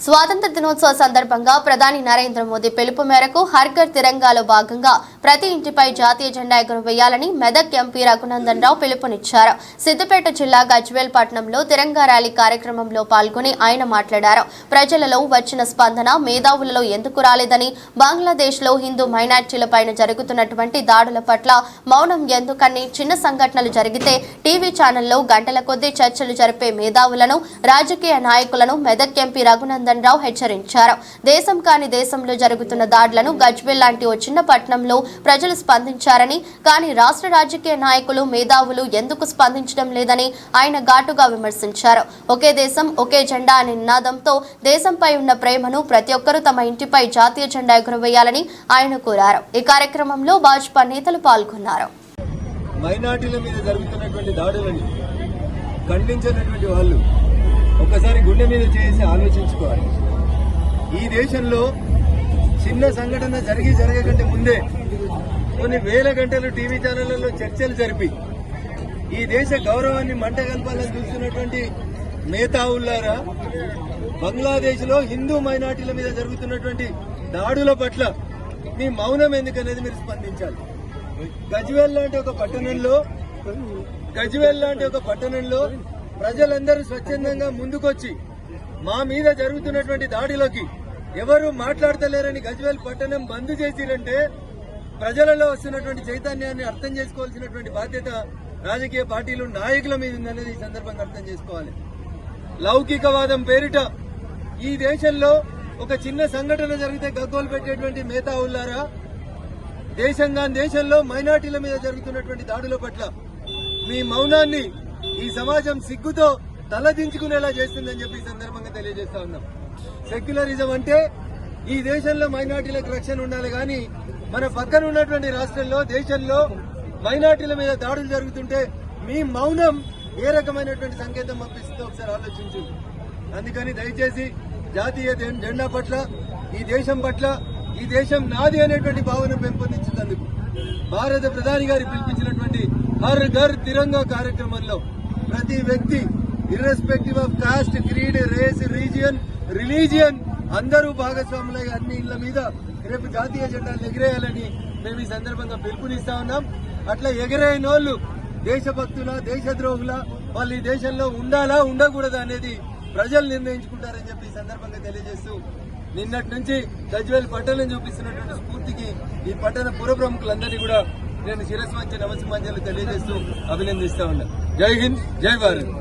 స్వాతంత్ర దినోత్సవ సందర్భంగా ప్రధాని నరేంద్ర మోదీ పిలుపు మేరకు హర్ ఘర్ తిరంగాలో భాగంగా ప్రతి ఇంటిపై జాతీయ జెండా ఎగురవేయాలని మెదక్ ఎంపీ రఘునందన్ రావు పిలుపునిచ్చారు. సిద్దిపేట జిల్లా గజ్వేల్ పట్టణంలో తిరంగా ర్యాలీ కార్యక్రమంలో పాల్గొని ఆయన మాట్లాడారు. ప్రజలలో వచ్చిన స్పందన మేధావులలో ఎందుకు రాలేదని, బంగ్లాదేశ్లో హిందూ మైనార్టీలపైన జరుగుతున్నటువంటి దాడుల పట్ల మౌనం ఎందుకని, చిన్న సంఘటనలు జరిగితే టీవీ ఛానల్లో గంటల కొద్దీ చర్చలు జరిపే మేధావులను, రాజకీయ నాయకులను మెదక్ ఎంపీ రఘునందన్ రావు హెచ్చరించారు. దేశం కాని దేశంలో జరుగుతున్న దాడులను గజ్వేల్ లాంటి ఓ చిన్న పట్టణంలో ప్రజలు స్పందించారని, కానీ రాష్ట్ర రాజకీయ నాయకులు, మేధావులు ఎందుకు స్పందించడం లేదని ఆయన ఘాటుగా విమర్శించారు. ఒకే దేశం ఒకే జెండా అనే నినాదంతో దేశంపై ఉన్న ప్రేమను ప్రతి ఒక్కరూ తమ ఇంటిపై జాతీయ జెండా ఎగురవేయాలని ఆయన కోరారు. ఈ కార్యక్రమంలో భాజపా నేతలు పాల్గొన్నారు. మైనార్టీల మీద జరుగుతున్నటువంటి దాడులని ఖండించినటువంటి వాళ్ళు ఒకసారి గుండె మీద చేసి ఆలోచించుకోవాలి. ఈ దేశంలో చిన్న సంఘటన జరగకంటే ముందే కొన్ని వేల గంటలు టీవీ ఛానళ్లలో చర్చలు జరిపి ఈ దేశ గౌరవాన్ని మంటగల్పాలని చూస్తున్నటువంటి మేధావులారా, బంగ్లాదేశ్ లో హిందూ మైనార్టీల మీద జరుగుతున్నటువంటి దాడుల పట్ల మీ మౌనం ఎందుకనేది మీరు స్పందించాలి. గజ్వేల్ లాంటి ఒక పట్టణంలో ప్రజలందరూ స్వచ్ఛందంగా ముందుకొచ్చి మా మీద జరుగుతున్నటువంటి దాడిలోకి ఎవరు మాట్లాడతలేరని గజ్వేల్ పట్టణం బంద్ చేసిరంటే ప్రజలలో వస్తున్నటువంటి చైతన్యాన్ని అర్థం చేసుకోవాల్సినటువంటి బాధ్యత రాజకీయ పార్టీలు, నాయకుల మీద ఉందనేది ఈ సందర్భంగా అర్థం చేసుకోవాలి. లౌకికవాదం పేరిట ఈ దేశంలో ఒక చిన్న సంఘటన జరిగితే గగ్గోలు పెట్టేటువంటి మేధావులారా, దేశంలో మైనార్టీల మీద జరుగుతున్నటువంటి దాడుల పట్ల మీ మౌనాన్ని ఈ సమాజం సిగ్గుతో తలదించుకునేలా చేస్తుందని చెప్పి ఈ సందర్భంగా తెలియజేస్తా ఉన్నాం. సెక్యులరిజం అంటే ఈ దేశంలో మైనార్టీలకు రక్షణ ఉండాలి, కానీ మన పక్కన ఉన్నటువంటి రాష్ట్రంలో, దేశంలో మైనార్టీల మీద దాడులు జరుగుతుంటే మీ మౌనం ఏ రకమైనటువంటి సంకేతం పంపిస్తుందో ఒకసారి ఆలోచించు. అందుకని దయచేసి జాతీయ జెండా పట్ల, ఈ దేశం పట్ల, ఈ దేశం నాది అనేటువంటి భావన పెంపొందించేందుకు భారత ప్రధాని గారి పిలిపించినటువంటి హర్ ఘర్ తిరంగా కార్యక్రమంలో ప్రతి వ్యక్తి irrespective of caste, creed, race, religion అందరూ భాగస్వాములై అన్ని ఇళ్ల మీద రేపు జాతీయ జెండాలు ఎగిరేయాలని మేము ఈ సందర్భంగా పిలుపునిస్తా ఉన్నాం. అట్లా ఎగిరేయనోళ్లు దేశభక్తుల, దేశద్రోహుల, వాళ్ళు ఈ దేశంలో ఉండాలా ఉండకూడదా అనేది ప్రజలు నిర్ణయించుకుంటారని చెప్పి ఈ సందర్భంగా తెలియజేస్తూ, నిన్నటి నుంచి గజ్వేల్ పట్టణం చూపిస్తున్నటువంటి స్ఫూర్తికి ఈ పట్టణ పుర ప్రముఖులందరినీ కూడా నేను శిరస్సు వంచి నమస్సుమాంజలు తెలియజేస్తూ అభినందిస్తా ఉన్నా. జై హింద్, జై భారత్.